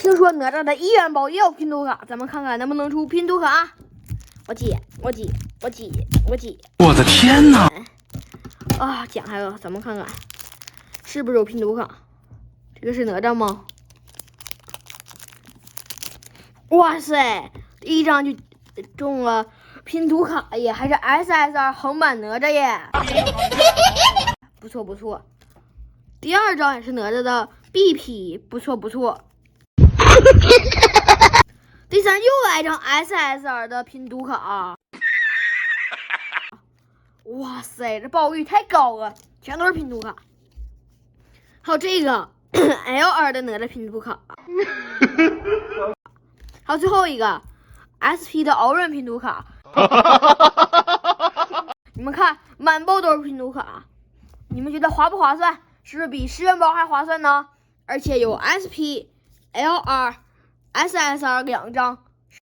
听说哪吒的1元宝也有拼图卡，咱们看看能不能出拼图卡。我挤。我的天哪！啊，剪开了，咱们看看是不是有拼图卡。这个是哪吒吗？哇塞，第一张就中了拼图卡耶，还是 SSR 横版哪吒耶，不错不错。第二张也是哪吒的 BP， 不错不错。第三又来一张 SSR 的拼图卡，哇塞，这爆率太高了，全都是拼图卡。还有这个 LR 的哪吒拼图卡，还有最后一个 SP 的敖润拼图卡。你们看，满包都是拼图卡，你们觉得划不划算？是不是比10元宝还划算呢？而且有 SP、LR、SSR 2张，